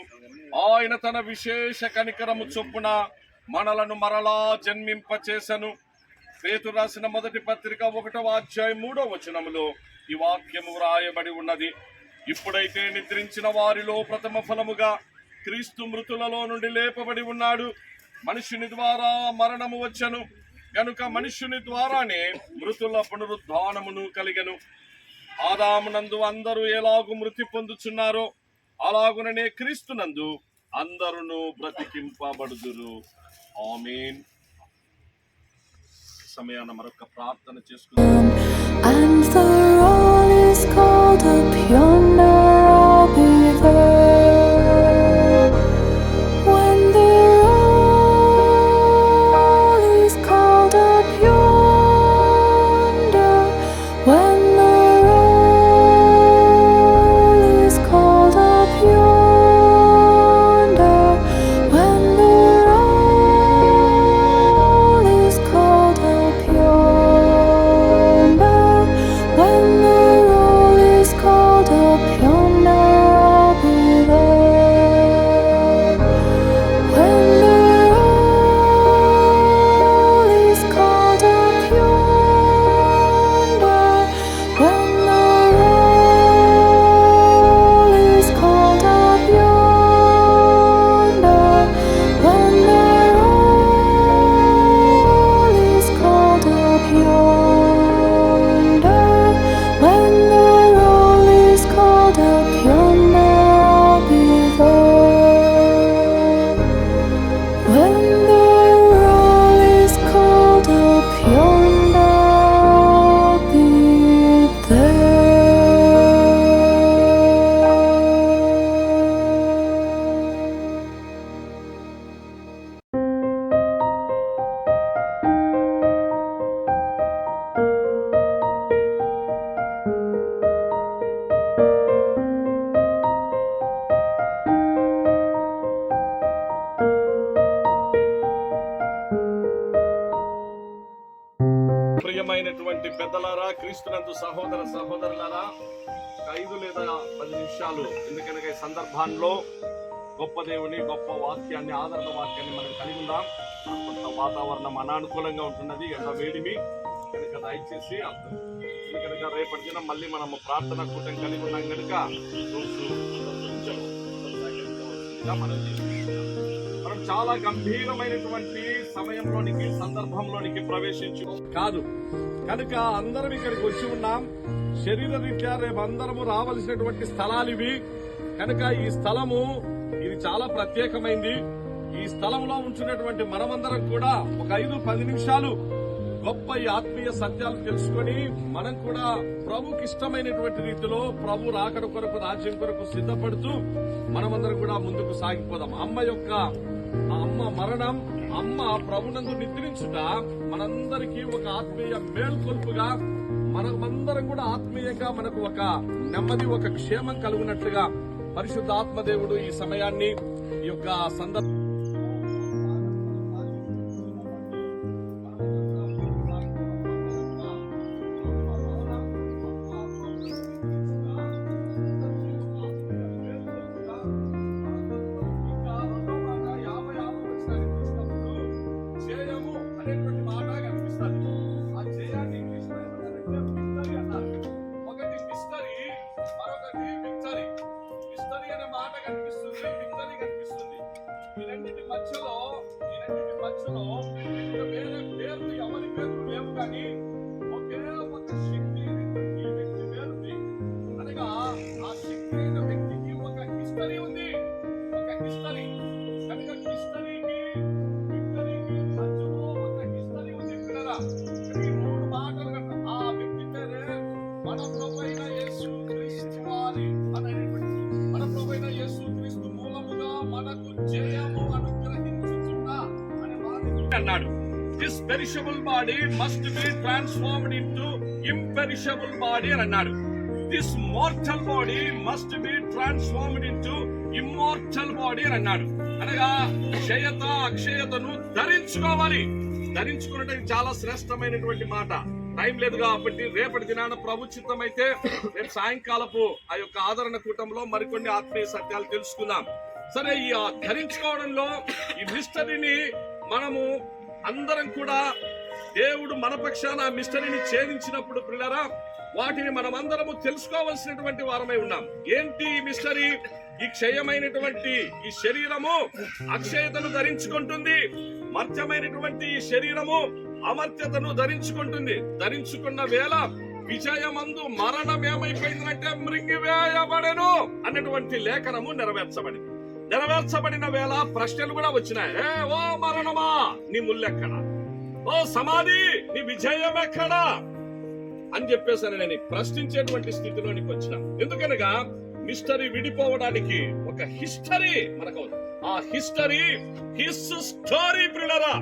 ఆయన తన విశేష కనికరము చొప్పున మనలను మరలా జన్మింపచేసెను. పేతురు రాసిన మొదటి పత్రిక 1వ అధ్యాయం 3వ వచనములో ఈ వాక్యము వ్రాయబడి ఉన్నది. ఇప్పుడైతే నిద్రించిన వారిలో ప్రథమ ఫలముగా క్రీస్తు మృతులలో నుండి లేపబడి ఉన్నాడు. మనుషుని ద్వారా మరణము వచ్చెను గనుక మనుషుని ద్వారానే మృతుల పునరుద్ధానమును కలిగెను. ఆదామునందు అందరూ ఎలాగు మృతి పొందుచున్నారో అలాగుననే క్రీస్తునందు అందరును బ్రతికింపబడుదురు. ఆమేన్. సమయాన మరొక ప్రార్థన చేసుకుందాం. And the roll is called up yonder, I'll be there. When the roll is called up yonder, when the roll is called up yonder, when the roll is called up yonder, when the roll is called up yonder, I'll be there. When the roll is called up yonder, when the roll is called up yonder, when the roll is called up yonder, when the roll is called up yonder, I'll be there. When the roll is called up yonder, I'll be there. ప్రియమైనటువంటి పెద్దలారా, క్రీస్తునందు సహోదర సహోదరులారా, 5 లేదా 10 నిమిషాలు ఎందుకనగా ఈ సందర్భంలో గొప్ప దేవుని గొప్ప వాక్యాన్ని ఆదరణ వాక్యాన్ని మనం కలిగి ఉందాం. కొంత వాతావరణం అనానుకూలంగా ఉంటున్నది, ఎండ వేడిమి కనుక దయచేసి ఎందుకనగా రేపటి దినం మళ్ళీ మనము ప్రార్థన కూటం కలిగి ఉన్నాం కనుక మనం చాలా గంభీరమైనటువంటి సమయంలోనికి సందర్భంలోనికి ప్రవేశించు కాదు కనుక అందరం ఇక్కడికి వచ్చి ఉన్నాం. శరీర రీత్యా రేపు అందరము రావాల్సినటువంటి స్థలాలు ఇవి కనుక ఈ స్థలము ఇది చాలా ప్రత్యేకమైంది. ఈ స్థలంలో ఉంచున్నటువంటి మనమందరం కూడా ఒక 5-10 నిమిషాలు గొప్ప ఈ ఆత్మీయ సత్యాలు తెలుసుకొని మనం కూడా ప్రభుకి ఇష్టమైనటువంటి రీతిలో ప్రభు రాకడ కొరకు, రాజ్యం కొరకు సిద్ధపడుతూ మనమందరం కూడా ముందుకు సాగిపోదాం. అమ్మ మరణం, అమ్మ ప్రభునందు నిద్రించుట మనందరికీ ఒక ఆత్మీయ మేల్కొల్పుగా, మనమందరం కూడా ఆత్మీయంగా మనకు ఒక నెమ్మది, ఒక క్షేమం కలుగునట్లుగా పరిశుద్ధ ఆత్మదేవుడు ఈ సమయాన్ని, ఈ యొక్క సందర్భం మధ్యలో వేరే పేర్లు ఎవరి పేర్లు లేవు, కానీ ఒకే ఒక శక్తి ఈ వ్యక్తి పేరుంది. అనగా ఆ శక్తి అయిన వ్యక్తికి ఒక హిస్టరీ ఉంది, ఒక హిస్టరీ. కనుక హిస్టరీకి విక్టరీకి మధ్యలో ఒక హిస్టరీ ఉంది. పిల్లరా, ఈ 3 మాటలు కన్నా ఆ వ్యక్తి పేరే మన ప్రభువైన యేసుక్రీస్తు వారి అనేటువంటి, మన ప్రభువైన యేసుక్రీస్తు మూలముగా మనకు జయము అన్నాడు. This perishable body must be transformed into imperishable body అని అన్నాడు. This mortal body must be transformed into immortal body అని అన్నాడు. అనగా క్షయత అక్షయతను ధరించుకోవాలి. ధరించుకోవడానికి చాలా శ్రేష్టమైనటువంటి మాట. టైం లేదు కాబట్టి రేపటి దినాన ప్రభు చిత్తం అయితే రేపు సాయంకాలపు ఆ యొక్క ఆదరణ కూటంలో మరికొన్ని ఆత్మీయ సత్యాలు తెలుసుకుందాం. సరే, ఈ ధరించుకోవడంలో ఈ మిస్టరీని మనము అందరం కూడా దేవుడు మన పక్షాన ఆ మిస్టరీని ఛేదించినప్పుడు పిల్లరా, వాటిని మనమందరము తెలుసుకోవాల్సినటువంటి వారమై ఉన్నాం. ఏంటి ఈ మిస్టరీ? ఈ క్షయమైనటువంటి ఈ శరీరము అక్షయతను ధరించుకుంటుంది, మర్త్యమైనటువంటి ఈ శరీరము అమర్త్యతను ధరించుకుంటుంది. ధరించుకున్న వేళ విజయమందు మరణం ఏమైపోయిందంటే మృంగివేయబడెను అన్నటువంటి లేఖనము నెరవేర్చబడింది. నెరవేర్చబడిన వేళ ప్రశ్నలు కూడా వచ్చినాయి. ఓ మరణమా, నీ ముల్లెక్కడా? ఓ సమాధి, నీ విజయం ఎక్కడా అని చెప్పేసి నేను ప్రశ్నించేటువంటి స్థితిలోనికి వచ్చిన. ఎందుకనగా మిస్టరీ విడిపోవడానికి ఒక హిస్టరీ మనకు. ఆ హిస్టరీ హిస్ స్టోరీ. పిల్లరా,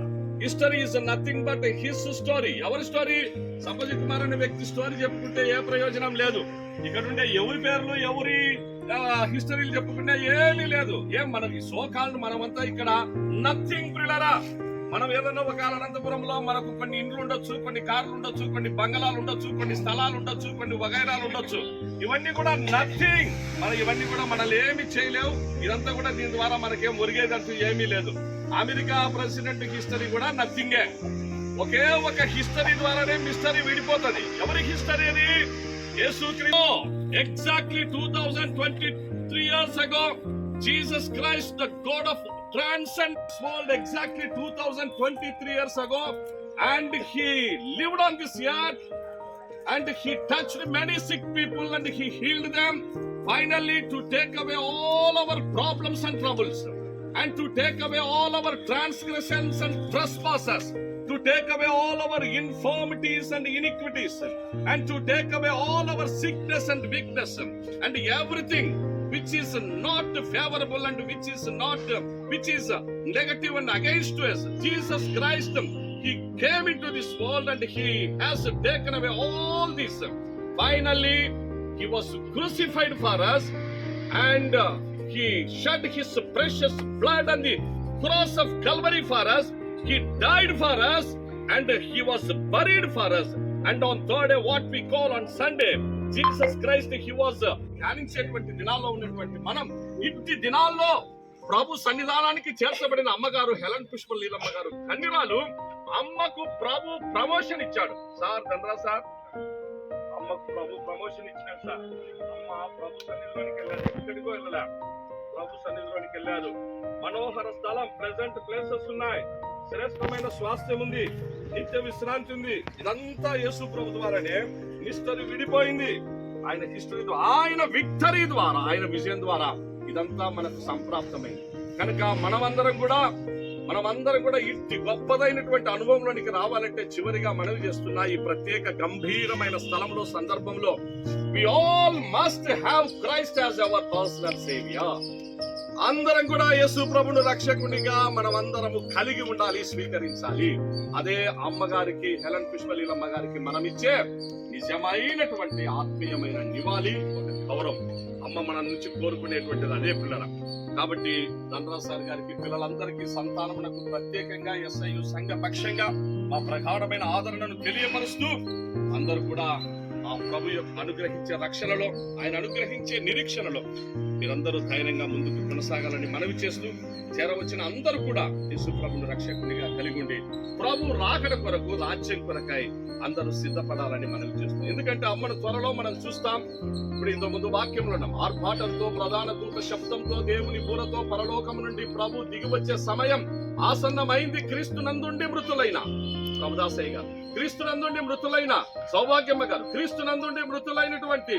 history is nothing but his story. ఎవరి స్టోరీ? సంపజిత్ కుమార్ అనే వ్యక్తి స్టోరీ చెప్పుకుంటే ఏ ప్రయోజనం లేదు. ఇక్కడ ఉండే ఎవరి పేర్లు, ఎవరి హిస్టరీలు చెప్పుకున్నా ఏమీ లేదు. ఏం మనకి సోకాళ్ళు మనమంతా ఇక్కడ నథింగ్. పిల్లరా, మనం ఏదైనా ఒక అనంతపురంలో మనకు కొన్ని ఇండ్లు ఉండొచ్చు, కొన్ని కార్లు ఉండొచ్చు, కొన్ని బంగళాలు ఉండొచ్చు, కొన్ని స్థలాలు ఉండొచ్చు, కొన్ని వగైరాలు ఉండొచ్చు. ఇవన్నీ కూడా నథింగ్. ఇవన్నీ కూడా మనల్ని ఏమి చేయలేవు. ఇదంతా కూడా దీని ద్వారా మనకేం ఒరిగేదంటూ ఏమీ లేదు. అమెరికా ప్రెసిడెంట్ హిస్టరీ కూడా నథింగే. ఒకే ఒక హిస్టరీ ద్వారానే మిస్టరీ విడిపోతుంది. ఎవరి హిస్టరీ అది? యేసుక్రీస్తు. Exactly 2023 years ago, Jesus Christ, the God of transcendence world, exactly 2023 years ago, and he lived on this earth, and he touched many sick people and he healed them, finally to take away all our problems and troubles, and to take away all our transgressions and trespasses, to take away all our infirmities and iniquities, and to take away all our sickness and weakness, and everything which is not favorable and which is negative and against us. Jesus Christ, he came into this world and he has taken away all this. Finally, he was crucified for us, and he shed his precious blood on the cross of Calvary for us. He died for us and he was buried for us. And on third day, what we call on Sunday, Jesus Christ, he was ధ్యానించేటువంటి దినాల్లో ఉన్నటువంటి మనం ఇట్టి దినాల్లో ప్రభు సన్నిధానానికి చేర్చబడిన అమ్మగారు Helen Pushpaleelamma గారు కన్యరాలు, అమ్మకు ప్రభు promotion ఇచ్చాడు. సార్ ధనరా సార్, అమ్మకు ప్రభు ప్రమోషన్ ఇచ్చాడు సార్. అమ్మ ప్రభు సన్నిధిలోనికి వెళ్ళారు, ఎక్కడికో వెళ్ళలే, ప్రభు సన్నిధిలోనికి వెళ్ళారు. మనోహర స్థలం, ప్రెజెంట్ ప్లేసెస్ ఉన్నాయి, శ్రేష్టమైన స్వాస్థ్యం ఉంది, నిత్య విశ్రాంతి ఉంది. ఇదంతా యేసు ప్రభు ద్వారానే మిస్టరీ విడిపోయింది. ఆయన హిస్టరీ ద్వారా, ఆయన విక్టరీ ద్వారా, ఆయన విజయం ద్వారా ఇదంతా మనకు సంప్రాప్తమైంది. కనుక మనమందరం కూడా మనమందరం కూడా ఇట్టి గొప్పదైనటువంటి అనుభవంలోనికి రావాలంటే చివరిగా మనవి చేస్తున్న ఈ ప్రత్యేక గంభీరమైన స్థలంలో సందర్భంలో we all must have Christ as our personal savior. అందరం కూడా యేసు ప్రభువును రక్షకునిగా మనం అందరము కలిగి ఉండాలి, స్వీకరించాలి. అదే అమ్మగారికి, హెలెన్ పుష్పలీలమ్మ గారికి మనం ఇచ్చే నిజమైనటువంటి ఆత్మీయమైన నివాళి, ఒక గౌరవం. అమ్మ మన నుంచి కోరుకునేటువంటిది అదే పిల్లల. కాబట్టి ధనరాజ్ సార్ గారికి, పిల్లలందరికీ, సంతానమునకు ప్రత్యేకంగా SIU సంఘ పక్షంగా మా ప్రగాఢమైన ఆదరణను తెలియపరుస్తూ అందరూ కూడా ఆ ప్రభు యొక్క అనుగ్రహించే రక్షణలో, ఆయన అనుగ్రహించే నిరీక్షణలో మీరందరూ ధైర్యంగా ముందుకు కొనసాగాలని మనవి చేస్తూ, చేరవచ్చిన అందరూ కూడా యేసు ప్రభువును రక్షకునిగా కలిగి ఉండి ప్రభు రాకడ కొరకు, రాజ్యం కొరకై అందరూ సిద్ధపడాలని మనవి చేస్తాం. ఎందుకంటే అమ్మను త్వరలో మనం చూస్తాం. ఇప్పుడు ఇంత ముందు వాక్యంలో ఉన్నాం, ఆర్భాటంతో, ప్రధాన దూత శబ్దంతో, దేవుని బూరతో పరలోకం నుండి ప్రభు దిగి వచ్చే సమయం ఆసన్నమైంది. క్రీస్తునందుండి మృతులైన ప్రభుదాసయ్య గారు, క్రీస్తునందుండి మృతులైన సౌభాగ్యమ్మ గారు, క్రీస్తునందుండి మృతులైనటువంటి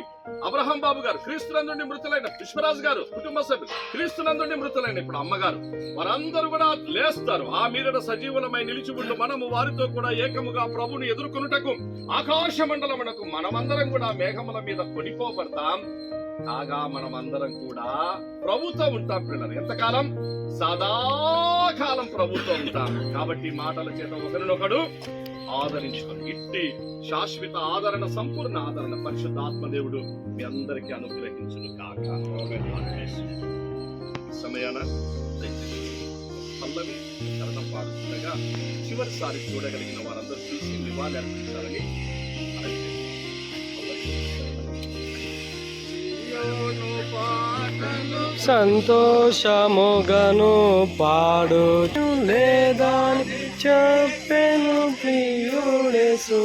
అబ్రహం బాబు గారు, క్రీస్తునందుండి మృతులైన విశ్వరాజ్ గారు, కుటుంబ సభ్యులు, క్రీస్తునందుండి మృతులైన ఇప్పుడు అమ్మగారు, వారందరూ కూడా లేస్తారు. ఆ మీదట సజీవులమై నిలిచి ఉండు మనము వారితో కూడా ఏకముగా ప్రభుని ఎదుర్కొనుటకు ఆకాశ మండలమునకు మనమందరం కూడా మేఘముల మీద కొనిపోబడతాం. కాగా మనమందరం కూడా ప్రభుతో ఉంటాం పిల్లలు. ఎంతకాలం? సదాకాలం ప్రభుతో ఉంటాం. కాబట్టి మాటల చేత ఒకరినొకడు ఆదరించుకొని ఇట్టి శాశ్వత ఆదరణ, సంపూర్ణ ఆదరణ పరిశుద్ధ ఆత్మదేవుడు మీ అందరికీ అనుగ్రహించును కాక. సమయాన పల్లవి చరణం పాడుతుండగా చివరిసారి చూడగలిగిన వారందరూ చూసి నివాళి అర్పించాలని సంతోషముగను పాడు లేదని చెప్పెను ప్రియుడేసు,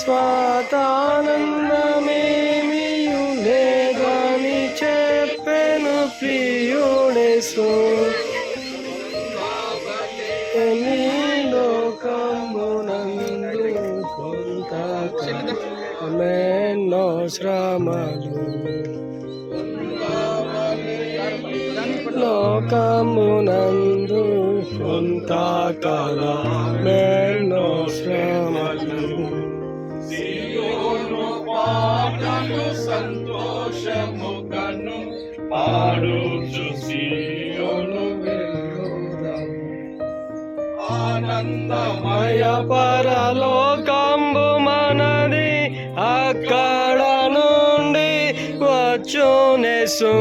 స్వాతానందమేమియు లేదని చెప్పెను ప్రియుడేసు. ఎన్ని లోకమునందు కొంతకాలమెన్నో శ్రమలు, లోకమునందు కొంతకాలమెన్నో శ్రమలు, సియోను పాటలు సంతోషముగను పాడుచు సియోను వెళ్ళుదాము. ఆనందమయ పరలోకంబు మనది, అక్కడ నుండి వచ్చునేసు.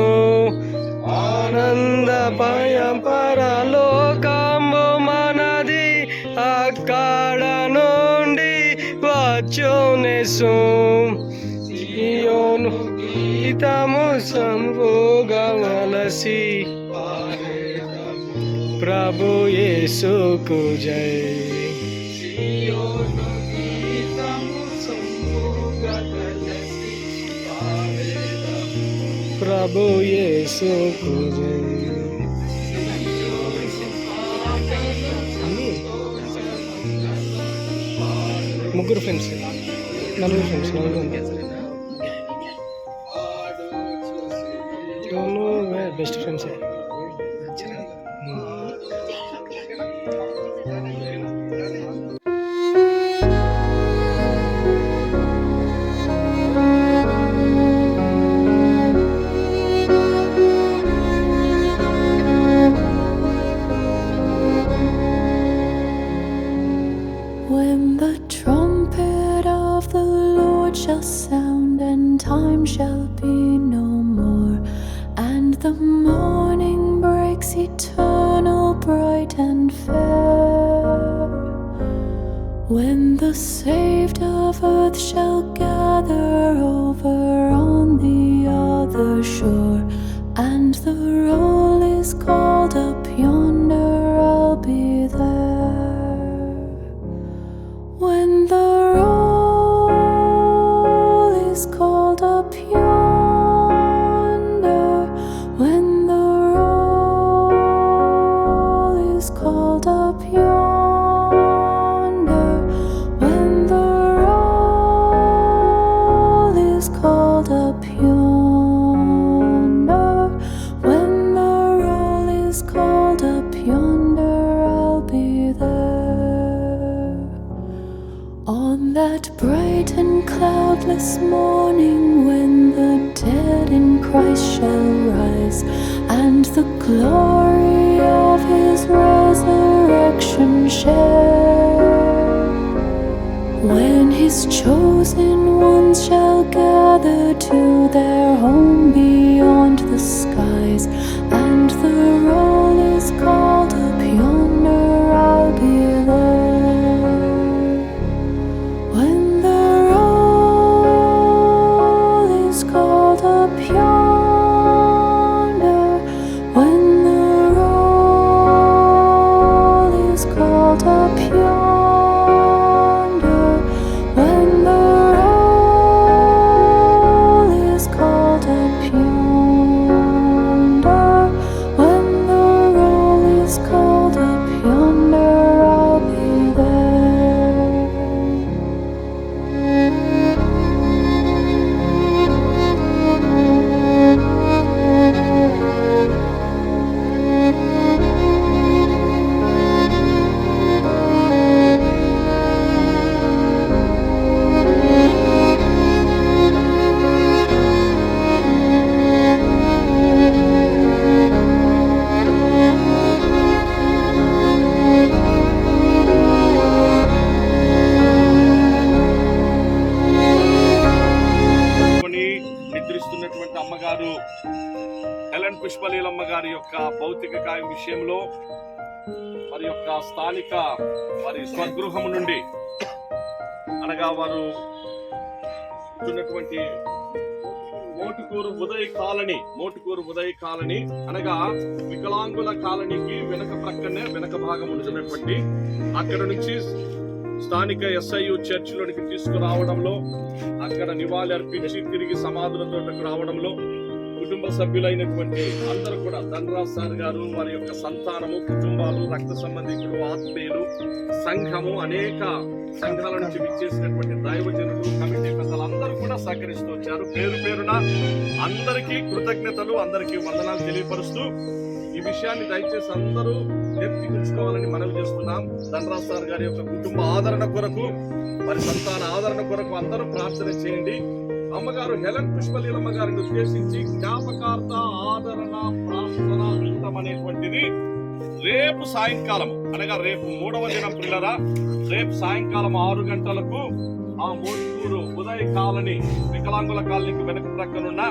ఆనందమయ పరలోకంబు మనది, అక్కడ నుండి వచ్చునేసు. సియోను గీతము సంభోగవలసి, ప్రభు యేసుకు జై. ప్రభు యేసుకు జై. ముగ్గురు ఫ్రెండ్స్, నలుగురు friends, best friends. When the trumpet of the Lord shall sound, and time shall be no more, and the morning breaks eternal, bright and fair, when the saved of earth shall gather over on the other shore, and the roll is called up yonder, I'll be there. When the roll is called up yonder, when the roll is called up yonder, when the roll is called up yonder, when the roll That bright and cloudless morning when the dead in Christ shall rise, and the glory of His resurrection share. When His chosen ones shall gather to their home beyond the skies, and the roll is called up yonder, I'll be there. When the roll is called up yonder, when the roll is called up yonder, when the roll is called up yonder, when the roll is called up yonder, I'll be there. కొని నిద్రిస్తున్నటువంటి అమ్మగారు Helen Pushpaleelamma గారి యొక్క భౌతిక కాయం విషయంలో వారి యొక్క స్థానిక వారి స్వగృహం నుండి అనగా వారు ఉన్నటువంటి మోటుకూరు ఉదయ కాలనీ అనగా వికలాంగుల కాలనీకి వెనక ప్రక్కనే వెనక భాగం ఉంటున్నటువంటి అక్కడ నుంచి స్థానిక SIU చర్చిలోనికి తీసుకురావడంలో, అక్కడ నివాళి అర్పించి తిరిగి సమాధుల తోటకు రావడంలో కుటుంబ సభ్యులైనటువంటి అందరూ కూడా ధనరాజ్ సార్ గారు, వారి యొక్క సంతానము, కుటుంబాలు, రక్త సంబంధికులు, ఆత్మీయులు, సంఘము, అనేక సంఘాల నుంచి విచ్చేసినటువంటి దైవజనులు, కమిటీ పెద్దలు అందరూ కూడా సహకరిస్తూ వచ్చారు. పేరు పేరున అందరికీ కృతజ్ఞతలు, అందరికీ వందనాలు తెలియపరుస్తూ ఈ విషయాన్ని దయచేసి అందరూ గుర్తుంచుకోవాలని మనవి చేస్తున్నాం. ధనరాజ్ సార్ గారి యొక్క కుటుంబ ఆదరణ కొరకు, వారి సంతాన ఆదరణ కొరకు అందరూ ప్రార్థన చేయండి. అమ్మగారు హెలెన్ పుష్పలీలమ్మ గారిని ఉద్దేశించి జ్ఞాపకార్థ ఆదరణ ప్రార్థన కూటం అనేటువంటిది రేపు సాయంకాలం అనగా రేపు 3వ దినం పిల్లరా, రేపు సాయంకాలం 6 గంటలకు ఆ మోటుకూరు ఉదయ కాలనీ వికలాంగుల కాలనీకి వెనక ప్రక్కనున్న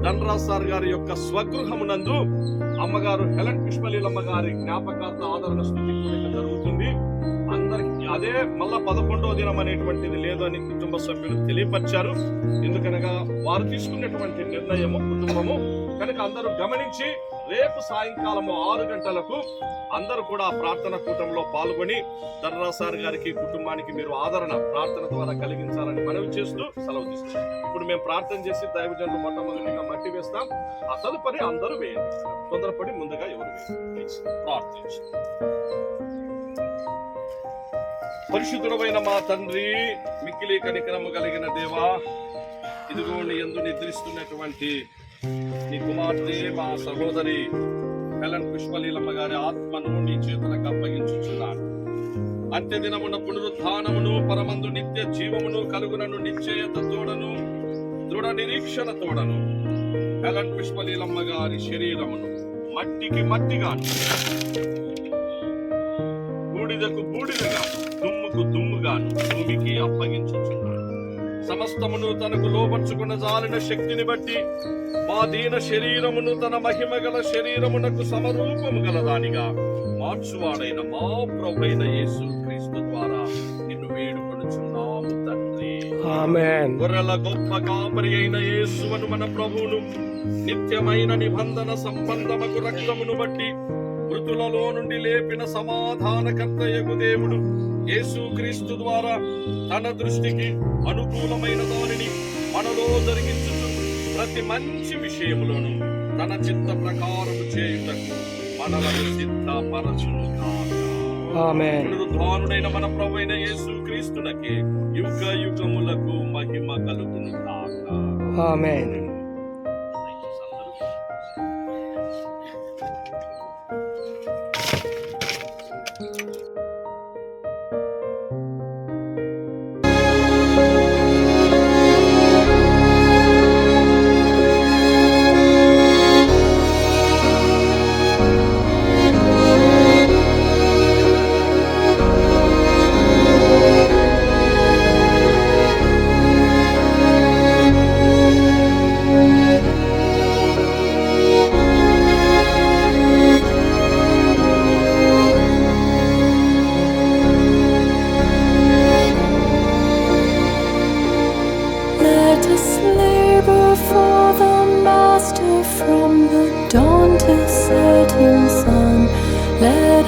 ధనరాజ్ సార్ గారి యొక్క స్వగృహమునందు అమ్మగారు హెలెన్ పుష్పలీలమ్మ గారి జ్ఞాపకార్థ ఆదరణ స్తుతి కూడిక జరుగుతుంది. అందరికి అదే మళ్ళా 11వ దినం అనేటువంటిది లేదు అని కుటుంబ సభ్యులు తెలియపరిచారు. ఎందుకనగా వారు తీసుకున్నటువంటి నిర్ణయము కుటుంబము కనుక అందరూ గమనించి రేపు సాయంకాలము 6 గంటలకు అందరూ కూడా ప్రార్థన కూటంలో పాల్గొని ధనరాజ్ సార్ గారికి కుటుంబానికి మీరు ఆదరణ ప్రార్థన ద్వారా కలిగించాలని మనవి చేస్తూ సెలవు తీసుకుంటాం. ఇప్పుడు మేము ప్రార్థన చేసి దైవజనులు మొట్టమొదటిగా మట్టి వేస్తాం. ఆ తదుపరి అందరూ వేయండి. తొందరపడి ముందుగా ఎవరు వేయండి. ప్రార్థించు. పరిశుద్ధుడమైన మా తండ్రి, మిక్కిలి కనికరము కలిగిన దేవా, ఇదిగో నీ యందు నిద్రిస్తున్నటువంటి నీ కుమార్తె మా సహోదరి హెలెన్ పుష్పలీలమ్మ గారి ఆత్మను నీ చేతులకు అప్పగించుచున్నాను. అంత్య దినమున పునరుత్థానమును పరమందు నిత్య జీవమును కలుగునను నిశ్చయత తోడను దృఢ నిరీక్షణ తోడను హెలెన్ పుష్పలీలమ్మ గారి శరీరమును మట్టికి మట్టిగాను, బూడిదకు బూడిదగా, దుమ్ముకు దుమ్ముగాను భూమికి అప్పగించుచున్నాను. సమస్తమును తనకు లోపర్చుకున్న జాలిన శక్తిని బట్టి మా దీన శరీరమును తన మహిమ గల శరీరమునకు సమరూపము గలదానిగా మార్చువాడైన మా ప్రభువైన యేసు క్రీస్తు ద్వారా నిన్ను వేడుకొనుచున్నాము తండ్రి. ఆమేన్. గొర్రెల గొప్ప కాపరి అయిన యేసువను మన ప్రభువును నిత్యమైన నిబంధన సంబంధమకు రక్తమును బట్టి మృతులలో నుండి లేపిన సమాధానకర్తయగు దేవుడు యేసు క్రీస్తు ద్వారా తన దృష్టికి అనుకూలమైన దానిని మనలో జరిగించుచు ప్రతి మంచి విషయములోను తన చిత్త ప్రకారము చేయుటకు మనలను సిద్ధపరచును గాక. ఆమేన్. పునరుద్ధానుడైన మన ప్రభువైన యేసు క్రీస్తునకి యుగ యుగములకు మహిమ కలుగును గాక. ఆమేన్.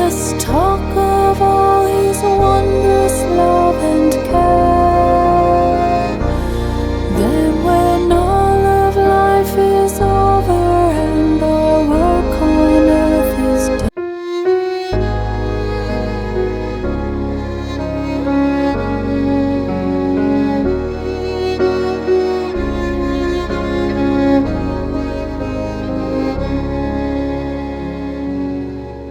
us talk of all His wondrous love and care. Then when all of life is over and our work on earth is done,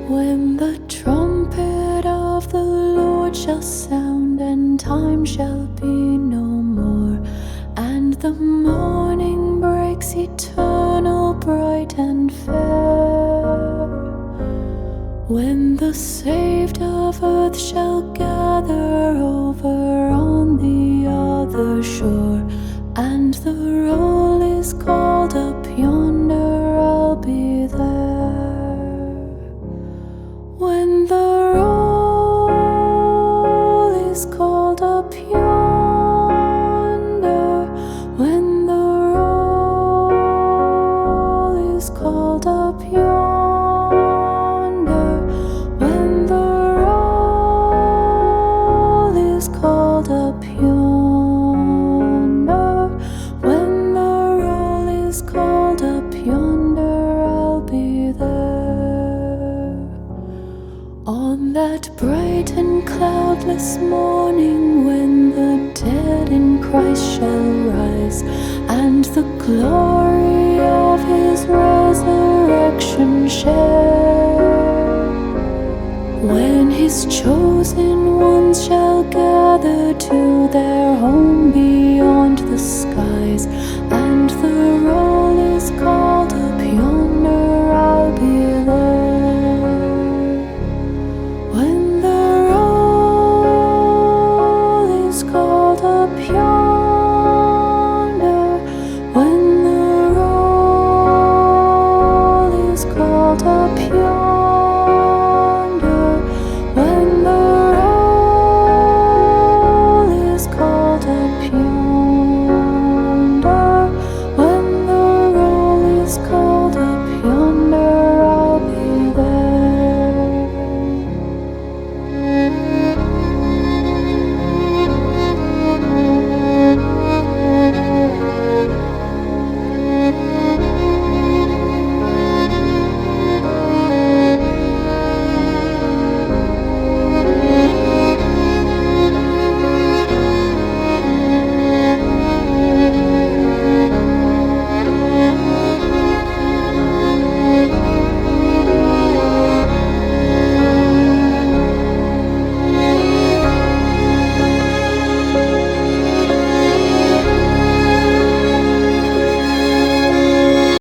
when the trumpet of the Lord shall sound and time shall be no more, and the morning breaks eternal, bright and fair, when the saved of earth shall gather over on the other shore, and the roll is called up yonder, I'll be there. When the roll is called up yonder, when the roll is called up yonder, when the roll is called up yonder, when the roll is called up yonder, I'll be there. On that bright and cloudless morning, when the dead in Christ shall rise, and the glory of His resurrection share, when His chosen ones shall gather to their home beyond the skies, and the